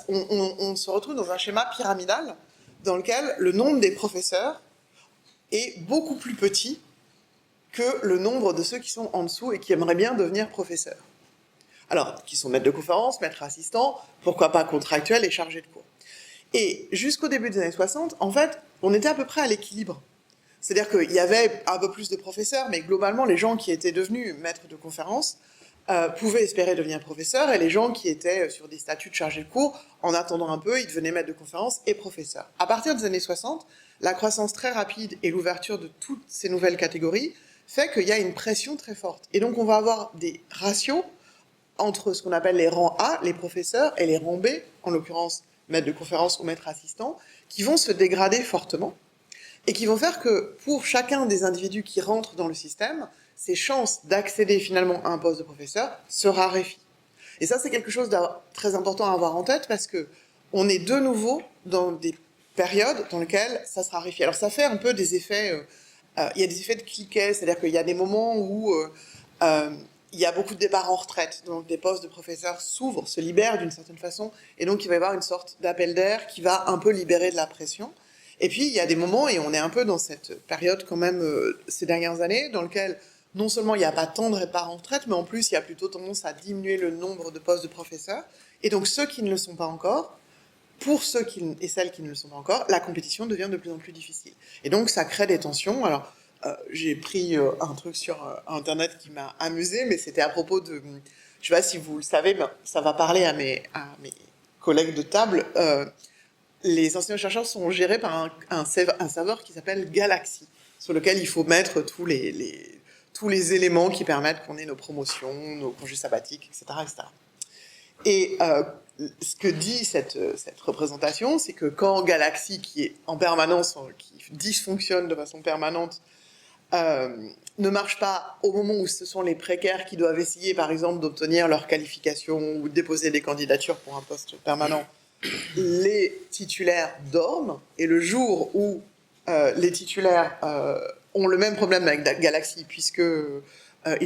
on se retrouve dans un schéma pyramidal dans lequel le nombre des professeurs est beaucoup plus petit que le nombre de ceux qui sont en dessous et qui aimeraient bien devenir professeurs. Alors, qui sont maîtres de conférence, maîtres assistants, pourquoi pas contractuels et chargés de cours. Et jusqu'au début des années 60, en fait, on était à peu près à l'équilibre. C'est-à-dire qu'il y avait un peu plus de professeurs, mais globalement, les gens qui étaient devenus maîtres de conférence pouvaient espérer devenir professeurs, et les gens qui étaient sur des statuts de chargés de cours, en attendant un peu, ils devenaient maîtres de conférence et professeurs. À partir des années 60, la croissance très rapide et l'ouverture de toutes ces nouvelles catégories fait qu'il y a une pression très forte. Et donc on va avoir des ratios entre ce qu'on appelle les rangs A, les professeurs, et les rangs B, en l'occurrence maître de conférence ou maître assistant, qui vont se dégrader fortement, et qui vont faire que pour chacun des individus qui rentrent dans le système, ses chances d'accéder finalement à un poste de professeur se raréfient. Et ça, c'est quelque chose de très important à avoir en tête, parce que on est de nouveau dans des périodes dans lesquelles ça se raréfie. Alors ça fait un peu des effets... il y a des effets de cliquet, c'est-à-dire qu'il y a des moments où il y a beaucoup de départs en retraite, donc des postes de professeurs s'ouvrent, se libèrent d'une certaine façon, et donc il va y avoir une sorte d'appel d'air qui va un peu libérer de la pression. Et puis il y a des moments, et on est un peu dans cette période quand même ces dernières années, dans lequel non seulement il n'y a pas tant de départs en retraite, mais en plus il y a plutôt tendance à diminuer le nombre de postes de professeurs, et donc ceux qui ne le sont pas encore, pour ceux et celles qui ne le sont pas encore, la compétition devient de plus en plus difficile. Et donc ça crée des tensions. Alors, j'ai pris un truc sur Internet qui m'a amusé, mais c'était à propos de... Je ne sais pas si vous le savez, mais ça va parler à mes collègues de table. Les enseignants-chercheurs sont gérés par un serveur qui s'appelle Galaxy, sur lequel il faut mettre tous les éléments qui permettent qu'on ait nos promotions, nos congés sabbatiques, etc. etc. Et ce que dit cette représentation, c'est que quand Galaxy, qui est en permanence, qui dysfonctionne de façon permanente, ne marche pas au moment où ce sont les précaires qui doivent essayer, par exemple, d'obtenir leur qualification ou déposer des candidatures pour un poste permanent, les titulaires dorment, et le jour où les titulaires ont le même problème avec Galaxy, puisqu'ils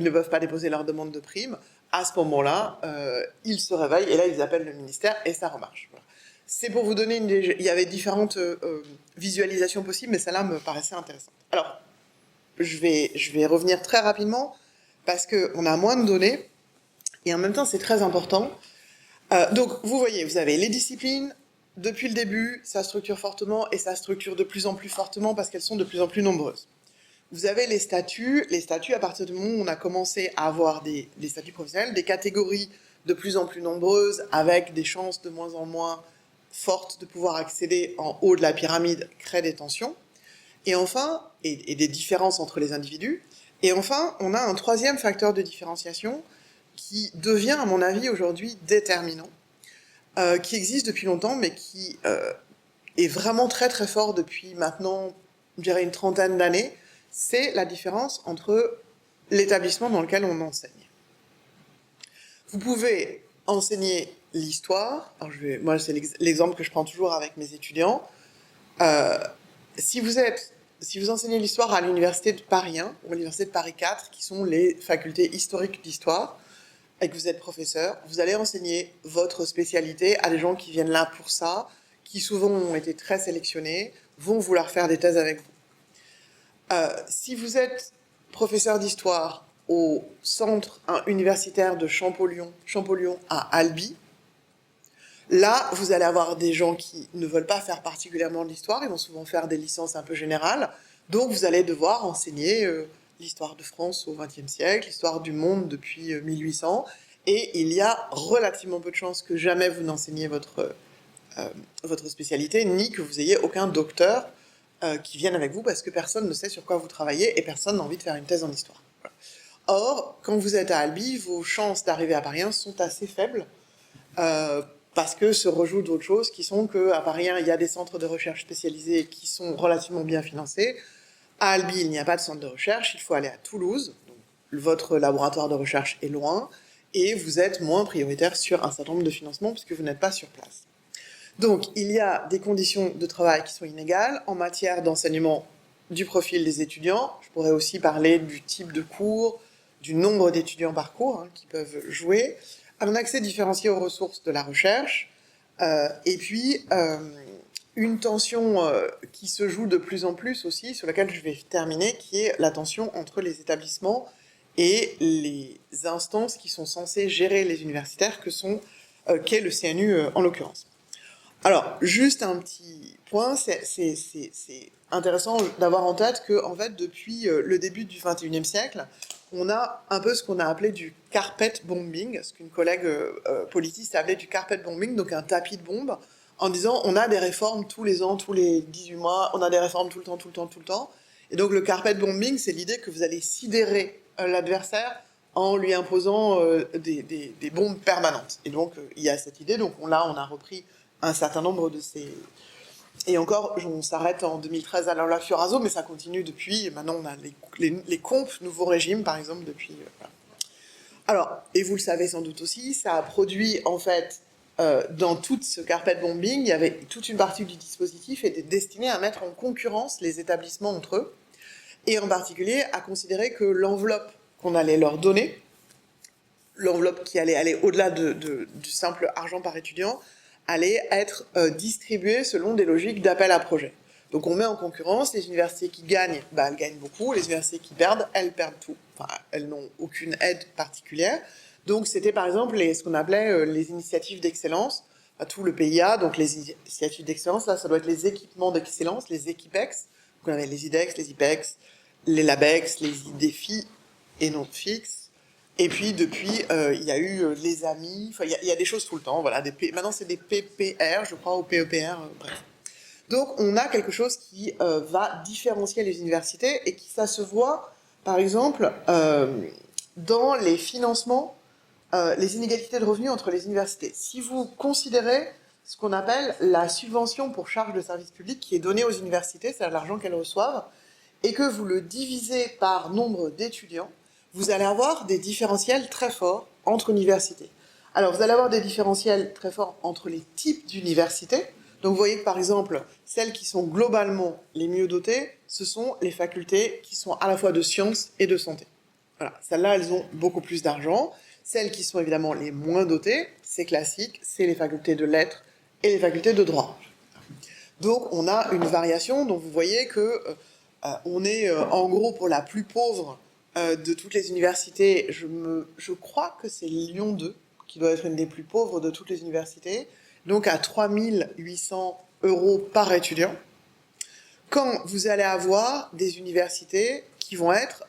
ne peuvent pas déposer leur demande de prime, à ce moment-là, ils se réveillent, et là, ils appellent le ministère, et ça remarche. Voilà. C'est pour vous donner une idée. Il y avait différentes visualisations possibles, mais celle-là me paraissait intéressante. Alors, je vais revenir très rapidement, parce qu'on a moins de données, et en même temps, c'est très important. Donc, vous voyez, vous avez les disciplines. Depuis le début, ça structure fortement, et ça structure de plus en plus fortement, parce qu'elles sont de plus en plus nombreuses. Vous avez les statuts. Les statuts, à partir du moment où on a commencé à avoir des statuts professionnels, des catégories de plus en plus nombreuses, avec des chances de moins en moins fortes de pouvoir accéder en haut de la pyramide, créent des tensions. Et enfin, et des différences entre les individus. Et enfin, on a un troisième facteur de différenciation qui devient, à mon avis, aujourd'hui déterminant, qui existe depuis longtemps, mais qui est vraiment très très fort depuis maintenant, je dirais, une trentaine d'années. C'est la différence entre l'établissement dans lequel on enseigne. Vous pouvez enseigner l'histoire. Moi, c'est l'exemple que je prends toujours avec mes étudiants. Si vous enseignez l'histoire à l'université de Paris 1 ou à l'université de Paris 4, qui sont les facultés historiques d'histoire, et que vous êtes professeur, vous allez enseigner votre spécialité à des gens qui viennent là pour ça, qui souvent ont été très sélectionnés, vont vouloir faire des thèses avec vous. Si vous êtes professeur d'histoire au centre universitaire de Champollion à Albi, là, vous allez avoir des gens qui ne veulent pas faire particulièrement de l'histoire, ils vont souvent faire des licences un peu générales, donc vous allez devoir enseigner l'histoire de France au XXe siècle, l'histoire du monde depuis 1800, et il y a relativement peu de chances que jamais vous n'enseigniez votre spécialité, ni que vous ayez aucun docteur qui vienne avec vous, parce que personne ne sait sur quoi vous travaillez, et personne n'a envie de faire une thèse en histoire. Voilà. Or, quand vous êtes à Albi, vos chances d'arriver à Paris 1 sont assez faibles, parce que se rejouent d'autres choses qui sont qu'à Paris 1, il y a des centres de recherche spécialisés qui sont relativement bien financés. À Albi, il n'y a pas de centre de recherche, il faut aller à Toulouse. Donc, votre laboratoire de recherche est loin, et vous êtes moins prioritaire sur un certain nombre de financements puisque vous n'êtes pas sur place. Donc, il y a des conditions de travail qui sont inégales en matière d'enseignement du profil des étudiants. Je pourrais aussi parler du type de cours, du nombre d'étudiants par cours qui peuvent jouer, un accès différencié aux ressources de la recherche, et puis une tension qui se joue de plus en plus aussi, sur laquelle je vais terminer, qui est la tension entre les établissements et les instances qui sont censées gérer les universitaires, qu'est le CNU en l'occurrence. Alors, juste un petit point, c'est intéressant d'avoir en tête que, en fait, depuis le début du XXIe siècle, on a un peu ce qu'on a appelé du carpet bombing, ce qu'une collègue politiste a appelé du carpet bombing, donc un tapis de bombe, en disant on a des réformes tous les ans, tous les 18 mois, on a des réformes tout le temps, tout le temps, tout le temps. Et donc le carpet bombing, c'est l'idée que vous allez sidérer l'adversaire en lui imposant des bombes permanentes. Et donc il y a cette idée, donc on a repris un certain nombre de ces... Et encore, on s'arrête en 2013 à la loi Fioraso, mais ça continue depuis. Maintenant, on a les comptes nouveau régime, par exemple, depuis... Voilà. Alors, et vous le savez sans doute aussi, ça a produit, en fait, dans tout ce carpet bombing, il y avait toute une partie du dispositif était destinée à mettre en concurrence les établissements entre eux, et en particulier à considérer que l'enveloppe qu'on allait leur donner, l'enveloppe qui allait aller au-delà du simple argent par étudiant, allait être distribuée selon des logiques d'appel à projet. Donc on met en concurrence les universités qui gagnent, elles gagnent beaucoup, les universités qui perdent, elles perdent tout. Enfin, elles n'ont aucune aide particulière. Donc c'était par exemple ce qu'on appelait les initiatives d'excellence, à tout le PIA, donc les initiatives d'excellence, là ça doit être les équipements d'excellence, les équipex, donc on avait les IDEX, les IPEX, les LABEX, les IDEFI et non fixes. Et puis depuis, il y a eu les amis, enfin il y a des choses tout le temps, voilà. Maintenant c'est des PPR, je crois, ou PEPR, bref. Donc on a quelque chose qui va différencier les universités et qui ça se voit Par exemple, dans les financements, les inégalités de revenus entre les universités. Si vous considérez ce qu'on appelle la subvention pour charge de service public qui est donnée aux universités, c'est-à-dire l'argent qu'elles reçoivent, et que vous le divisez par nombre d'étudiants, vous allez avoir des différentiels très forts entre universités. Alors, vous allez avoir des différentiels très forts entre les types d'universités. Donc, vous voyez que, par exemple, celles qui sont globalement les mieux dotées, ce sont les facultés qui sont à la fois de sciences et de santé. Voilà, celles-là, elles ont beaucoup plus d'argent. Celles qui sont évidemment les moins dotées, c'est classique, c'est les facultés de lettres et les facultés de droit. Donc, on a une variation dont vous voyez que on est en gros pour la plus pauvre de toutes les universités. Je crois que c'est Lyon 2 qui doit être une des plus pauvres de toutes les universités, donc à 3 800 € par étudiant. Quand vous allez avoir des universités qui vont être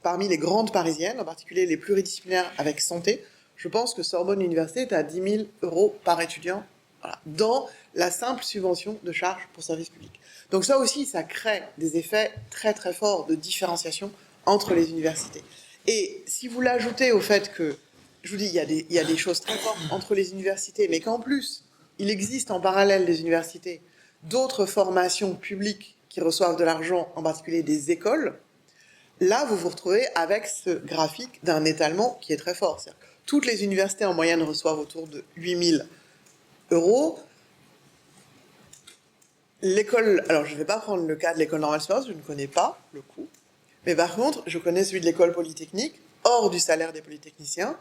parmi les grandes parisiennes, en particulier les pluridisciplinaires avec santé, je pense que Sorbonne Université est à 10 000 € par étudiant, voilà, dans la simple subvention de charge pour service public. Donc ça aussi, ça crée des effets très très forts de différenciation entre les universités. Et si vous l'ajoutez au fait que, je vous dis, il y a des choses très fortes entre les universités, mais qu'en plus, il existe en parallèle des universités d'autres formations publiques qui reçoivent de l'argent, en particulier des écoles, là, vous vous retrouvez avec ce graphique d'un étalement qui est très fort. C'est-à-dire que toutes les universités en moyenne reçoivent autour de 8 000 €. L'école, alors je ne vais pas prendre le cas de l'école normale supérieure, je ne connais pas le coût, mais par contre, je connais celui de l'école polytechnique, hors du salaire des polytechniciens.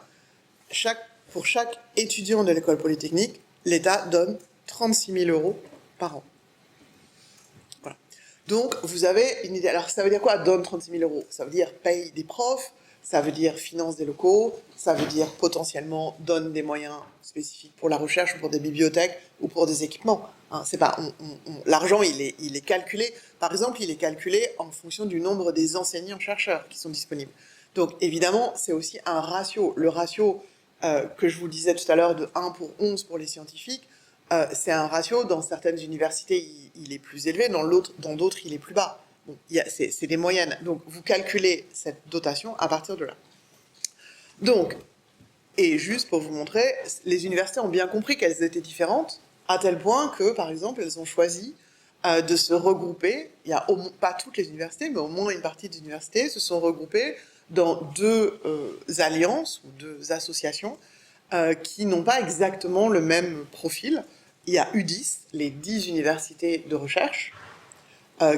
Pour chaque étudiant de l'école polytechnique, l'État donne 36 000 € par an. Voilà. Donc, vous avez une idée. Alors, ça veut dire quoi, donne 36 000 €? Ça veut dire paye des profs, ça veut dire finance des locaux, ça veut dire potentiellement donne des moyens spécifiques pour la recherche ou pour des bibliothèques ou pour des équipements. Hein, c'est pas, l'argent, il est calculé. Par exemple, il est calculé en fonction du nombre des enseignants-chercheurs qui sont disponibles. Donc, évidemment, c'est aussi un ratio. Le ratio que je vous disais tout à l'heure de 1 pour 11 pour les scientifiques, c'est un ratio, dans certaines universités, il est plus élevé, dans d'autres, il est plus bas. Bon, c'est des moyennes. Donc, vous calculez cette dotation à partir de là. Donc, et juste pour vous montrer, les universités ont bien compris qu'elles étaient différentes, à tel point que, par exemple, elles ont choisi de se regrouper. Il y a pas toutes les universités, mais au moins une partie des universités se sont regroupées dans deux alliances ou deux associations qui n'ont pas exactement le même profil. Il y a U10, les 10 universités de recherche,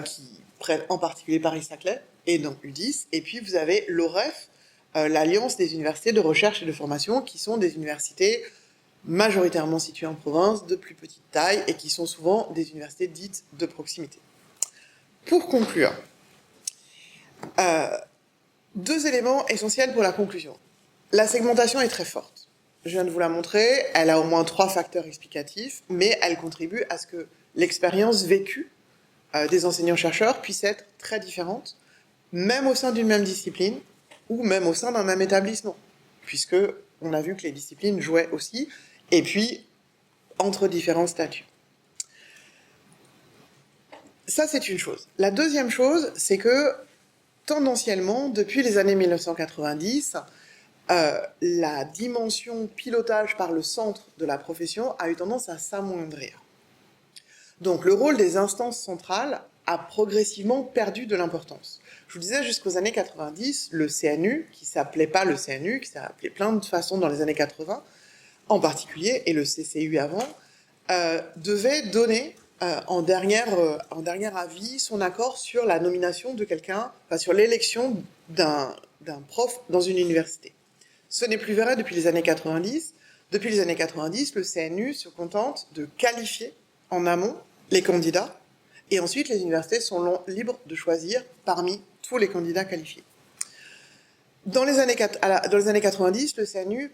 qui prennent en particulier Paris-Saclay, et donc U10. Et puis vous avez l'OREF, l'Alliance des universités de recherche et de formation, qui sont des universités majoritairement situées en province, de plus petite taille, et qui sont souvent des universités dites de proximité. Pour conclure, deux éléments essentiels pour la conclusion. La segmentation est très forte. Je viens de vous la montrer, elle a au moins 3 facteurs explicatifs, mais elle contribue à ce que l'expérience vécue des enseignants-chercheurs puisse être très différente, même au sein d'une même discipline, ou même au sein d'un même établissement, puisque on a vu que les disciplines jouaient aussi, et puis entre différents statuts. Ça, c'est une chose. La deuxième chose, c'est que tendanciellement, depuis les années 1990, la dimension pilotage par le centre de la profession a eu tendance à s'amoindrir. Donc le rôle des instances centrales a progressivement perdu de l'importance. Je vous disais, jusqu'aux années 90, le CNU, qui s'appelait pas le CNU, qui s'appelait plein de façons dans les années 80, en particulier, et le CCU avant, devait donner en dernier avis son accord sur la nomination de quelqu'un, enfin sur l'élection d'un prof dans une université. Ce n'est plus vrai depuis les années 90. Depuis les années 90, le CNU se contente de qualifier en amont les candidats, et ensuite les universités sont libres de choisir parmi tous les candidats qualifiés. Dans les années 90, le CNU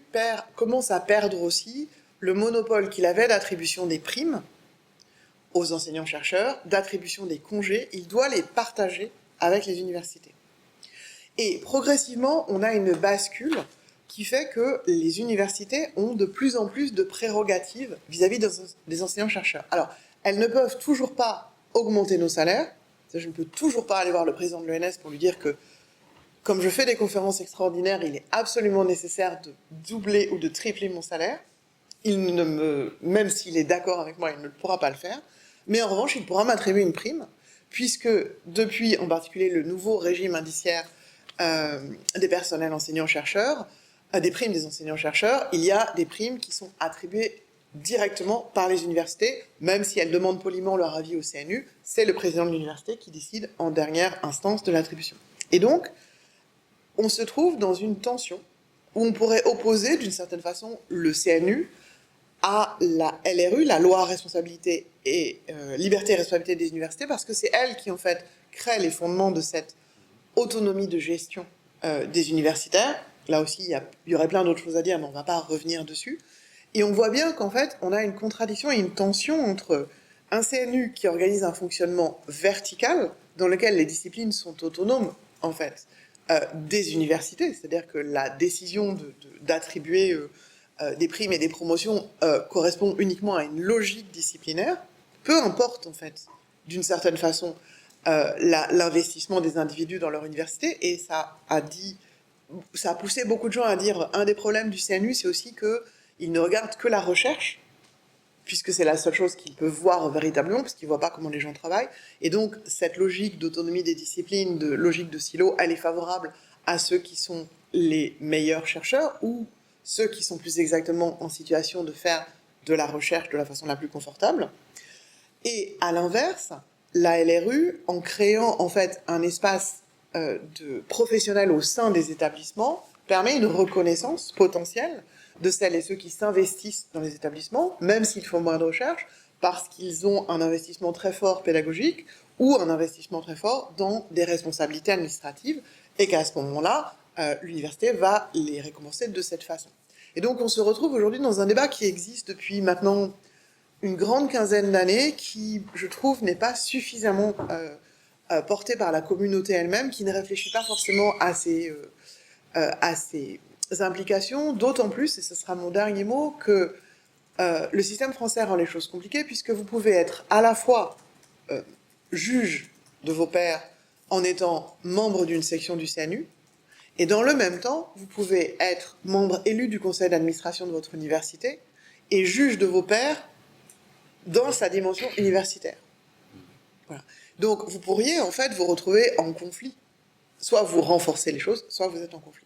commence à perdre aussi le monopole qu'il avait d'attribution des primes aux enseignants-chercheurs, d'attribution des congés. Il doit les partager avec les universités. Et progressivement, on a une bascule qui fait que les universités ont de plus en plus de prérogatives vis-à-vis des enseignants-chercheurs. Alors, elles ne peuvent toujours pas augmenter nos salaires. Je ne peux toujours pas aller voir le président de l'ENS pour lui dire que comme je fais des conférences extraordinaires, il est absolument nécessaire de doubler ou de tripler mon salaire. Même s'il est d'accord avec moi, il ne pourra pas le faire. Mais en revanche, il pourra m'attribuer une prime, puisque depuis, en particulier, le nouveau régime indiciaire des personnels enseignants-chercheurs, des primes des enseignants-chercheurs, il y a des primes qui sont attribuées directement par les universités, même si elles demandent poliment leur avis au CNU, c'est le président de l'université qui décide en dernière instance de l'attribution. Et donc, on se trouve dans une tension où on pourrait opposer d'une certaine façon le CNU à la LRU, la loi responsabilité et liberté et responsabilité des universités, parce que c'est elle qui en fait crée les fondements de cette autonomie de gestion des universitaires. Là aussi, il y aurait plein d'autres choses à dire, mais on ne va pas revenir dessus. Et on voit bien qu'en fait, on a une contradiction et une tension entre un CNU qui organise un fonctionnement vertical, dans lequel les disciplines sont autonomes, en fait, des universités. C'est-à-dire que la décision d'attribuer des primes et des promotions correspond uniquement à une logique disciplinaire, peu importe, en fait, d'une certaine façon, l'investissement des individus dans leur université. Et ça a poussé beaucoup de gens à dire un des problèmes du CNU, c'est aussi qu'ils ne regardent que la recherche, puisque c'est la seule chose qu'ils peuvent voir véritablement, parce qu'ils ne voient pas comment les gens travaillent. Et donc, cette logique d'autonomie des disciplines, de logique de silo, elle est favorable à ceux qui sont les meilleurs chercheurs, ou ceux qui sont plus exactement en situation de faire de la recherche de la façon la plus confortable. Et à l'inverse, la LRU, en créant en fait un espace de professionnels au sein des établissements, permet une reconnaissance potentielle de celles et ceux qui s'investissent dans les établissements, même s'ils font moins de recherche, parce qu'ils ont un investissement très fort pédagogique ou un investissement très fort dans des responsabilités administratives, et qu'à ce moment-là, l'université va les récompenser de cette façon. Et donc on se retrouve aujourd'hui dans un débat qui existe depuis maintenant une grande quinzaine d'années, qui, je trouve, n'est pas suffisamment porté par la communauté elle-même, qui ne réfléchit pas forcément à ces implications, d'autant plus, et ce sera mon dernier mot, que le système français rend les choses compliquées, puisque vous pouvez être à la fois juge de vos pairs en étant membre d'une section du CNU, et dans le même temps, vous pouvez être membre élu du conseil d'administration de votre université et juge de vos pairs dans sa dimension universitaire. Voilà. Donc vous pourriez en fait vous retrouver en conflit. Soit vous renforcez les choses, soit vous êtes en conflit.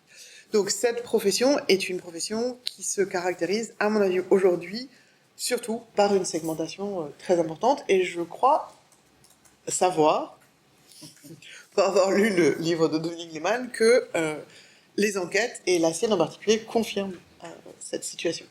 Donc cette profession est une profession qui se caractérise, à mon avis, aujourd'hui, surtout par une segmentation très importante. Et je crois savoir, pour avoir lu le livre de Dominique Lehmann, que les enquêtes, et la sienne en particulier, confirment cette situation.